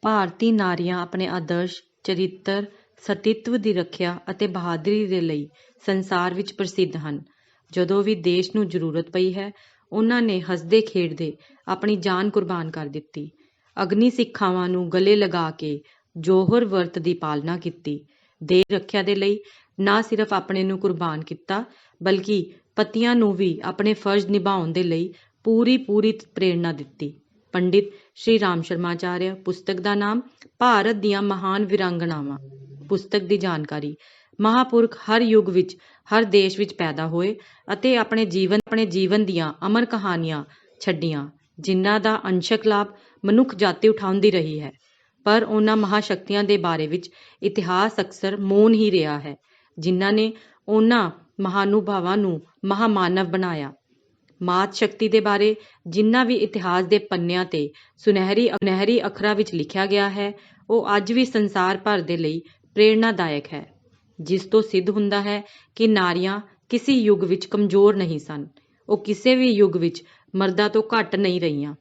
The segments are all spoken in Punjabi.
ਭਾਰਤੀ ਨਾਰੀਆਂ ਆਪਣੇ ਆਦਰਸ਼, ਚਰਿੱਤਰ, ਸਤਿਤਵ ਦੀ ਰੱਖਿਆ ਅਤੇ ਬਹਾਦਰੀ ਦੇ ਲਈ ਸੰਸਾਰ ਵਿੱਚ ਪ੍ਰਸਿੱਧ ਹਨ। ਜਦੋਂ ਵੀ ਦੇਸ਼ ਨੂੰ ਜ਼ਰੂਰਤ ਪਈ ਹੈ, ਉਹਨਾਂ ਨੇ ਹੱਸਦੇ ਖੇਡਦੇ ਆਪਣੀ ਜਾਨ ਕੁਰਬਾਨ ਕਰ ਦਿੱਤੀ। ਅਗਨੀ ਸਿੱਖਾਵਾਂ ਨੂੰ ਗਲੇ ਲਗਾ ਕੇ ਜੌਹਰ ਵਰਤ ਦੀ ਪਾਲਣਾ ਕੀਤੀ। ਦੇਸ਼ ਦੀ ਰੱਖਿਆ ਦੇ ਲਈ ਨਾ ਸਿਰਫ ਆਪਣੇ ਨੂੰ ਕੁਰਬਾਨ ਕੀਤਾ, ਬਲਕਿ ਪਤੀਆਂ ਨੂੰ ਵੀ ਆਪਣੇ ਫਰਜ਼ ਨਿਭਾਉਣ ਦੇ ਲਈ ਪੂਰੀ ਪ੍ਰੇਰਣਾ ਦਿੱਤੀ। ਪੰਡਿਤ ਸ਼੍ਰੀ ਰਾਮ ਸ਼ਰਮਾਚਾਰਿਆ। ਪੁਸਤਕ ਦਾ ਨਾਮ ਭਾਰਤ ਦੀਆਂ ਮਹਾਨ ਵੀਰਾਂਗਨਾਵਾਂ। ਪੁਸਤਕ ਦੀ ਜਾਣਕਾਰੀ। ਮਹਾਂਪੁਰਖ ਹਰ ਯੁੱਗ ਵਿੱਚ, ਹਰ ਦੇਸ਼ ਵਿੱਚ ਪੈਦਾ ਹੋਏ ਅਤੇ ਆਪਣੇ ਜੀਵਨ ਦੀਆਂ ਅਮਰ ਕਹਾਣੀਆਂ ਛੱਡੀਆਂ, ਜਿਨ੍ਹਾਂ ਦਾ ਅੰਸ਼ਕ ਲਾਭ ਮਨੁੱਖ ਜਾਤੀ ਉਠਾਉਂਦੀ ਰਹੀ ਹੈ। ਪਰ ਉਹਨਾਂ ਮਹਾਸ਼ਕਤੀਆਂ ਦੇ ਬਾਰੇ ਵਿੱਚ ਇਤਿਹਾਸ ਅਕਸਰ ਮੌਨ ਹੀ ਰਿਹਾ ਹੈ, ਜਿਨ੍ਹਾਂ ਨੇ ਉਹਨਾਂ ਮਹਾਨੁਭਾਵਾਂ ਨੂੰ ਮਹਾਮਾਨਵ ਬਣਾਇਆ। ਮਾਤ ਸ਼ਕਤੀ ਦੇ ਬਾਰੇ ਜਿੰਨਾ ਵੀ ਇਤਿਹਾਸ ਦੇ ਪੰਨਿਆਂ ਤੇ ਸੁਨਹਿਰੀ ਅੱਖਰਾਂ ਵਿੱਚ ਲਿਖਿਆ ਗਿਆ ਹੈ, ਉਹ ਅੱਜ ਵੀ ਸੰਸਾਰ ਭਰ ਦੇ ਲਈ ਪ੍ਰੇਰਨਾਦਾਇਕ ਹੈ, ਜਿਸ ਤੋਂ ਸਿੱਧ ਹੁੰਦਾ ਹੈ ਕਿ ਨਾਰੀਆਂ ਕਿਸੇ ਯੁੱਗ ਵਿੱਚ ਕਮਜ਼ੋਰ ਨਹੀਂ ਸਨ। ਉਹ ਕਿਸੇ ਵੀ ਯੁੱਗ ਵਿੱਚ ਮਰਦਾਂ ਤੋਂ ਘੱਟ ਨਹੀਂ ਰਹੀਆਂ।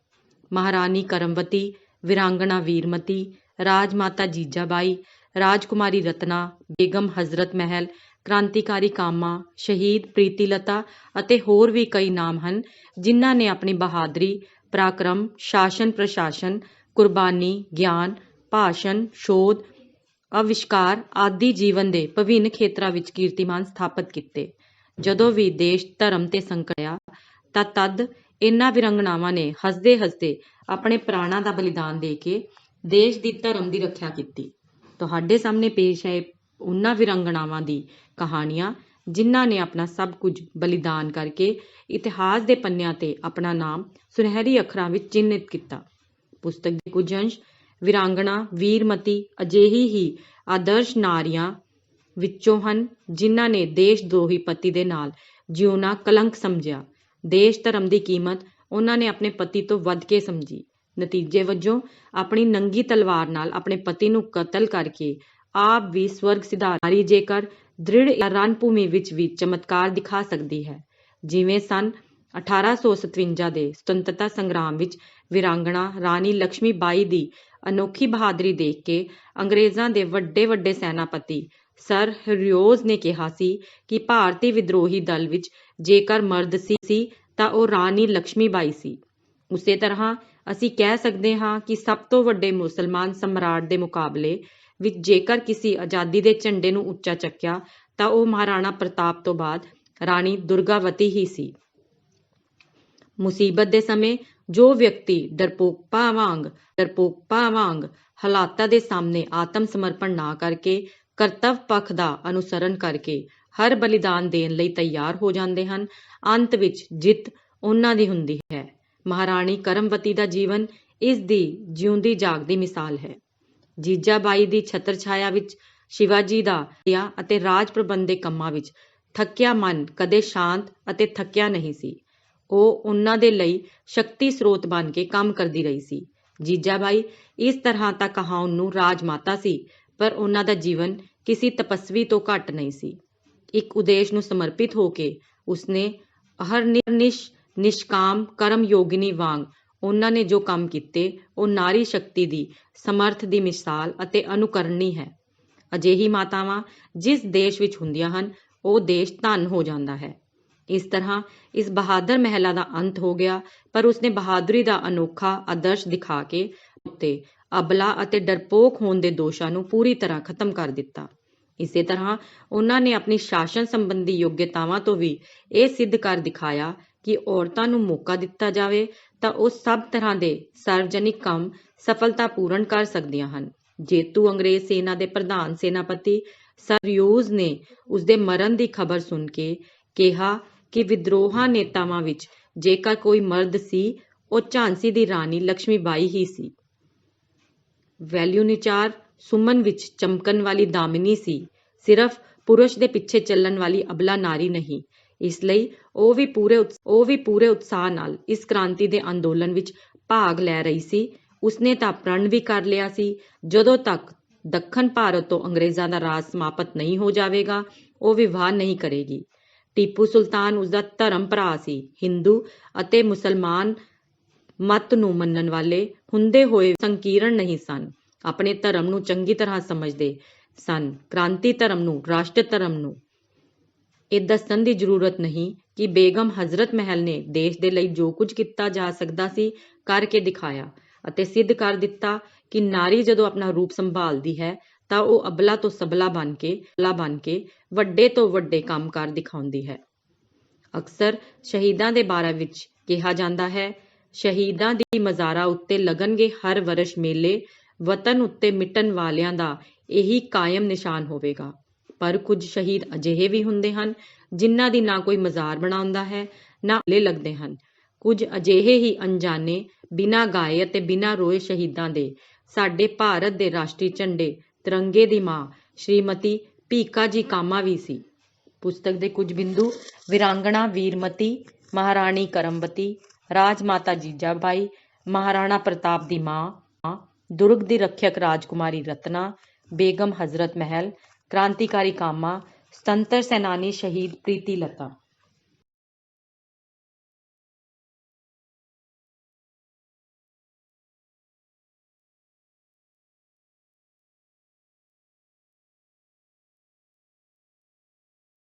ਮਹਾਰਾਣੀ ਕਰਮਵਤੀ, ਵੀਰਾਂਗਨਾ ਵੀਰਮਤੀ, ਰਾਜਮਾਤਾ ਜੀਜਾਬਾਈ, ਰਾਜਕੁਮਾਰੀ ਰਤਨਾ, ਬੇਗਮ ਹਜ਼ਰਤ ਮਹਿਲ, ਕ੍ਰਾਂਤੀਕਾਰੀ ਕਾਮਾ, ਸ਼ਹੀਦ ਪ੍ਰੀਤੀਲਤਾ ਅਤੇ ਹੋਰ ਵੀ ਕਈ ਨਾਮ ਹਨ, ਜਿਨ੍ਹਾਂ ਨੇ ਆਪਣੀ ਬਹਾਦਰੀ, ਪਰਾਕਰਮ, ਸ਼ਾਸਨ ਪ੍ਰਸ਼ਾਸਨ, ਕੁਰਬਾਨੀ, ਗਿਆਨ, ਭਾਸ਼ਣ, ਸ਼ੋਧ, ਅਵਿਸ਼ਕਾਰ ਆਦਿ ਜੀਵਨ ਦੇ ਵਿਭਿੰਨ ਖੇਤਰਾਂ ਵਿੱਚ ਕੀਰਤੀਮਾਨ ਸਥਾਪਿਤ ਕੀਤੇ। ਜਦੋਂ ਵੀ ਦੇਸ਼ ਧਰਮ ਤੇ ਸੰਕਟ ਆਇਆ ਤਾਂ ਤਦ ਇਹਨਾਂ ਵੀਰਾਂਗਨਾਵਾਂ ਨੇ ਹੱਸਦੇ ਆਪਣੇ ਪ੍ਰਾਣਾਂ ਦਾ ਬਲੀਦਾਨ ਦੇ ਕੇ ਦੇਸ਼ ਦੀ ਧਰਮ ਦੀ ਰੱਖਿਆ ਕੀਤੀ। ਤੁਹਾਡੇ ਸਾਹਮਣੇ ਪੇਸ਼ ਹੈ ਉਹਨਾਂ ਵੀਰਾਂਗਨਾਵਾਂ ਦੀ ਕਹਾਣੀਆਂ, ਜਿਨ੍ਹਾਂ ਨੇ ਆਪਣਾ ਸਭ ਕੁਝ ਬਲੀਦਾਨ ਕਰਕੇ ਇਤਿਹਾਸ ਦੇ ਪੰਨਿਆਂ ਤੇ ਆਪਣਾ ਨਾਮ ਸੁਨਹਿਰੀ ਅੱਖਰਾਂ ਵਿੱਚ ਚਿੰਨ੍ਹਿਤ ਕੀਤਾ। ਪੁਸਤਕ ਦੇ ਕੁਝ ਅੰਸ਼। ਵੀਰਾਂਗਨਾ ਵੀਰਮਤੀ ਅਜਿਹੀ ਹੀ ਆਦਰਸ਼ ਨਾਰੀਆਂ ਵਿੱਚੋਂ ਹਨ, ਜਿਨ੍ਹਾਂ ਨੇ ਦੇਸ਼ ਦਰੋਹੀ ਪਤੀ ਦੇ ਨਾਲ ਜਿਉਣਾ ਕਲੰਕ ਸਮਝਿਆ। ਦੇਸ਼ ਧਰਮ ਦੀ ਕੀਮਤ ਉਹਨਾਂ ਨੇ ਆਪਣੇ ਪਤੀ ਤੋਂ ਵੱਧ ਕੇ ਸਮਝੀ। ਨਤੀਜੇ ਵਜੋਂ ਆਪਣੀ ਨੰਗੀ ਤਲਵਾਰ ਨਾਲ ਆਪਣੇ ਪਤੀ ਨੂੰ ਕਤਲ ਕਰਕੇ ਆਪ ਵੀ ਸਵਰਗ ਸਿਧਾਰਿਆ। ਨਾਰੀ ਜੇਕਰ ਦ੍ਰਿੜ ਰਣਭੂਮੀ ਵਿੱਚ ਵੀ ਚਮਤਕਾਰ ਦਿਖਾ ਸਕਦੀ ਹੈ, ਜਿਵੇਂ ਸਨ 1857 ਦੇ ਸੁਤੰਤਰਤਾ ਸੰਗਰਾਮ ਵਿੱਚ ਵੀਰਾਂਗਨਾ ਰਾਣੀ ਲਕਸ਼ਮੀ ਬਾਈ ਦੀ ਅਨੋਖੀ ਬਹਾਦਰੀ ਦੇਖ ਕੇ ਅੰਗਰੇਜ਼ਾਂ ਦੇ ਵੱਡੇ ਸੈਨਾਪਤੀ ਸਰ ਹਰਿਓਜ਼ ਨੇ ਕਿਹਾ ਸੀ ਕਿ ਭਾਰਤੀ ਵਿਦਰੋਹੀ ਦਲ ਵਿੱਚ ਜੇਕਰ ਮਰਦ ਸੀ ਤਾਂ ਉਹ ਰਾਣੀ ਲਕਸ਼ਮੀ ਬਾਈ ਸੀ। ਉਸੇ ਤਰ੍ਹਾਂ ਅਸੀਂ ਕਹਿ ਸਕਦੇ ਹਾਂ ਕਿ ਸਭ ਤੋਂ ਵੱਡੇ ਮੁਸਲਮਾਨ ਸਮਰਾਟ ਦੇ ਮੁਕਾਬਲੇ ਵਿੱਚ ਜੇਕਰ ਕਿਸੇ ਆਜ਼ਾਦੀ ਦੇ ਝੰਡੇ ਨੂੰ ਉੱਚਾ ਚੱਕਿਆ ਤਾਂ ਉਹ ਮਹਾਰਾਣਾ ਪ੍ਰਤਾਪ ਤੋਂ ਬਾਅਦ ਰਾਣੀ ਦੁਰਗਾਵਤੀ ਹੀ ਸੀ। ਮੁਸੀਬਤ ਦੇ ਸਮੇਂ ਜੋ ਵਿਅਕਤੀ ਡਰਪੋਕਾਂ ਵਾਂਗ ਹਾਲਾਤਾਂ ਦੇ ਸਾਹਮਣੇ ਆਤਮ ਸਮਰਪਣ ਨਾ ਕਰਕੇ ਕਰਤੱਵ ਪੱਖ ਦਾ ਅਨੁਸਰਨ ਕਰਕੇ ਹਰ ਬਲੀਦਾਨ ਦੇਣ ਲਈ ਤਿਆਰ ਹੋ ਜਾਂਦੇ ਹਨ, ਅੰਤ ਵਿੱਚ ਜਿੱਤ ਉਹਨਾਂ ਦੀ ਹੁੰਦੀ ਹੈ। ਮਹਾਰਾਣੀ ਕਰਮਵਤੀ ਦਾ ਜੀਵਨ ਇਸ ਦੀ ਜਿਉਂਦੀ ਜਾਗਦੀ ਮਿਸਾਲ ਹੈ। ਜੀਜਾਬਾਈ ਦੀ ਛਤਰ ਛਾਇਆ ਵਿੱਚ ਸ਼ਿਵਾਜੀ ਦਾ ਅਤੇ ਰਾਜ ਪ੍ਰਬੰਧ ਦੇ ਕੰਮਾਂ ਵਿੱਚ ਥੱਕਿਆ ਮਨ ਕਦੇ ਸ਼ਾਂਤ ਅਤੇ ਥੱਕਿਆ ਨਹੀਂ ਸੀ। ਉਹ ਉਹਨਾਂ ਦੇ ਲਈ ਸ਼ਕਤੀ ਸਰੋਤ ਬਣ ਕੇ ਕੰਮ ਕਰਦੀ ਰਹੀ ਸੀ। ਜੀਜਾਬਾਈ ਇਸ ਤਰ੍ਹਾਂ ਤਾਂ ਕਹਾਉਣ ਨੂੰ ਰਾਜਮਾਤਾ ਸੀ, ਪਰ ਉਹਨਾਂ ਦਾ ਜੀਵਨ ਕਿਸੇ ਤਪਸਵੀ ਤੋਂ ਘੱਟ ਨਹੀਂ ਸੀ। ਇੱਕ ਉਦੇਸ਼ ਨੂੰ ਸਮਰਪਿਤ ਹੋ ਕੇ ਉਸਨੇ ਅਹਰਨਿਸ਼ ਨਿਸ਼ਕਾਮ ਕਰਮ ਯੋਗਿਨੀ ਵਾਂਗ ਉਹਨਾਂ ਨੇ ਜੋ ਕੰਮ ਕੀਤੇ, ਉਹ ਨਾਰੀ ਸ਼ਕਤੀ ਦੀ ਸਮਰਥ ਦੀ ਮਿਸਾਲ ਅਤੇ ਅਨੁਕਰਣੀ ਹੈ। ਅਜਿਹੀ ਮਾਤਾਵਾਂ ਜਿਸ ਦੇਸ਼ ਵਿੱਚ ਹੁੰਦੀਆਂ ਹਨ, ਉਹ ਦੇਸ਼ ਧਨ ਹੋ ਜਾਂਦਾ ਹੈ। ਇਸ ਤਰ੍ਹਾਂ ਇਸ ਬਹਾਦਰ ਮਹਿਲਾ ਦਾ ਅੰਤ ਹੋ ਗਿਆ, ਪਰ ਉਸਨੇ ਬਹਾਦਰੀ ਦਾ ਅਨੋਖਾ ਆਦਰਸ਼ ਦਿਖਾ ਕੇ ਉੱਤੇ ਅਬਲਾ ਅਤੇ ਡਰਪੋਕ ਹੋਣ ਦੇ ਦੋਸ਼ਾਂ ਨੂੰ ਪੂਰੀ ਤਰ੍ਹਾਂ ਖਤਮ ਕਰ ਦਿੱਤਾ। ਇਸੇ ਤਰ੍ਹਾਂ ਉਹਨਾਂ ਨੇ ਆਪਣੀ ਸ਼ਾਸਨ ਸੰਬੰਧੀ ਯੋਗਤਾਵਾਂ ਤੋਂ ਵੀ ਇਹ ਸਿੱਧ ਕਰ ਦਿਖਾਇਆ ਕਿ ਔਰਤਾਂ ਨੂੰ ਮੌਕਾ ਦਿੱਤਾ ਜਾਵੇ ਤਾਂ ਉਹ ਸਭ ਤਰ੍ਹਾਂ ਦੇ ਸਾਰਵਜਨਿਕ ਕੰਮ ਸਫਲਤਾਪੂਰਨ ਕਰ ਸਕਦੀਆਂ ਹਨ। ਜੇਤੂ ਅੰਗਰੇਜ਼ ਸੈਨਾ ਦੇ ਪ੍ਰਧਾਨ ਸੈਨਾਪਤੀ ਸਰ ਹਰਿਓਜ਼ ਨੇ ਉਸਦੇ ਮਰਨ ਦੀ ਖਬਰ ਸੁਣ ਕੇ ਕਿਹਾ ਕਿ ਵਿਦਰੋਹਾਂ ਨੇਤਾਵਾਂ ਵਿੱਚ ਜੇਕਰ ਕੋਈ ਮਰਦ ਸੀ, ਉਹ ਝਾਂਸੀ ਦੀ ਰਾਣੀ ਲਕਸ਼ਮੀ ਬਾਈ ਹੀ ਸੀ। ਵੈਲਿਊਨਿਚਾਰ ਸੁਮਨ ਵਿੱਚ ਚਮਕਣ ਵਾਲੀ ਦਾਮਿਨੀ ਸੀ, ਸਿਰਫ ਪੁਰਸ਼ ਦੇ ਪਿੱਛੇ ਚੱਲਣ ਵਾਲੀ ਅਬਲਾ ਨਾਰੀ ਨਹੀਂ। ਇਸ ਲਈ ਉਹ ਵੀ ਪੂਰੇ ਉਤਸ਼ਾਹ ਨਾਲ ਇਸ ਕ੍ਰਾਂਤੀ ਦੇ ਅੰਦੋਲਨ ਵਿੱਚ ਭਾਗ ਲੈ ਰਹੀ ਸੀ। ਉਸਨੇ ਤਾਂ ਪ੍ਰਣ ਵੀ ਕਰ ਲਿਆ ਸੀ, ਜਦੋਂ ਤੱਕ ਦੱਖਣ ਭਾਰਤ ਤੋਂ ਅੰਗਰੇਜ਼ਾਂ ਦਾ ਰਾਜ ਸਮਾਪਤ ਨਹੀਂ ਹੋ ਜਾਵੇਗਾ, ਉਹ ਵਿਵਾਹ ਨਹੀਂ ਕਰੇਗੀ। ਟੀਪੂ ਸੁਲਤਾਨ ਉਸਦਾ ਧਰਮ ਭਰਾ ਸੀ। ਹਿੰਦੂ ਅਤੇ ਮੁਸਲਮਾਨ ਮਤ ਨੂੰ ਮੰਨਣ ਵਾਲੇ ਹੁੰਦੇ ਹੋਏ ਸੰਕੀਰਣ ਨਹੀਂ ਸਨ। ਆਪਣੇ ਧਰਮ ਨੂੰ ਚੰਗੀ ਤਰ੍ਹਾਂ ਸਮਝਦੇ ਸਨ। ਕ੍ਰਾਂਤੀ ਧਰਮ ਨੂੰ, ਰਾਸ਼ਟਰ ਧਰਮ ਨੂੰ ਇਹ ਦੱਸਣ ਦੀ ਜ਼ਰੂਰਤ ਨਹੀਂ ਕਿ ਬੇਗਮ ਹਜ਼ਰਤ ਮਹਿਲ ਨੇ ਦੇਸ਼ ਦੇ ਲਈ ਜੋ ਕੁਝ ਕੀਤਾ ਜਾ ਸਕਦਾ ਸੀ ਕਰਕੇ ਦਿਖਾਇਆ ਅਤੇ ਸਿੱਧ ਕਰ ਦਿੱਤਾ ਕਿ ਨਾਰੀ ਜਦੋਂ ਆਪਣਾ ਰੂਪ ਸੰਭਾਲਦੀ ਹੈ ਤਾਂ ਉਹ ਅਬਲਾ ਤੋਂ ਸਬਲਾ ਬਣ ਕੇ ਵੱਡੇ ਤੋਂ ਵੱਡੇ ਕੰਮ ਕਰ ਦਿਖਾਉਂਦੀ ਹੈ। ਅਕਸਰ ਸ਼ਹੀਦਾਂ ਦੇ ਬਾਰੇ ਵਿੱਚ ਕਿਹਾ ਜਾਂਦਾ ਹੈ, ਸ਼ਹੀਦਾਂ ਦੀ ਮਜ਼ਾਰਾਂ ਉੱਤੇ ਲੱਗਣਗੇ ਹਰ ਵਰਸ਼ ਮੇਲੇ, ਵਤਨ ਉੱਤੇ ਮਿਟਣ ਵਾਲਿਆਂ ਦਾ ਇਹੀ ਕਾਇਮ ਨਿਸ਼ਾਨ ਹੋਵੇਗਾ। ਪਰ ਕੁਝ ਸ਼ਹੀਦ ਅਜਿਹੇ ਵੀ ਹੁੰਦੇ ਹਨ ਜਿਨ੍ਹਾਂ ਦੀ ਨਾ ਕੋਈ ਮਜ਼ਾਰ ਬਣਾਉਂਦਾ ਹੈ, ਨਾ ਮੇਲੇ ਲੱਗਦੇ ਹਨ। ਕੁਝ ਅਜਿਹੇ ਹੀ ਅਣਜਾਣੇ, ਬਿਨਾਂ ਗਾਏ ਅਤੇ ਬਿਨਾਂ ਰੋਏ ਸ਼ਹੀਦਾਂ ਦੇ ਸਾਡੇ ਭਾਰਤ ਦੇ ਰਾਸ਼ਟਰੀ ਝੰਡੇ ਤਿਰੰਗੇ ਦੀ ਮਾਂ ਸ਼੍ਰੀਮਤੀ ਭੀਕਾ ਜੀ ਕਾਮਾ ਵੀ ਸੀ। ਪੁਸਤਕ ਦੇ ਕੁਝ ਬਿੰਦੂ: ਵੀਰਾਂਗਣਾ ਵੀਰਮਤੀ, ਮਹਾਰਾਣੀ ਕਰਮਵਤੀ, ਰਾਜਮਾਤਾ ਜੀਜਾਬਾਈ, ਮਹਾਰਾਣਾ ਪ੍ਰਤਾਪ ਦੀ ਮਾਂ, ਦੁਰਗ ਦੀ ਰੱਖਿਅਕ ਰਾਜਕੁਮਾਰੀ ਰਤਨਾ, ਬੇਗਮ ਹਜ਼ਰਤ ਮਹਿਲ, ਕ੍ਰਾਂਤੀਕਾਰੀ ਕਾਮਾ, ਸੁਤੰਤਰ ਸੈਨਾਨੀ ਸ਼ਹੀਦ ਪ੍ਰੀਤੀ ਲਤਾ।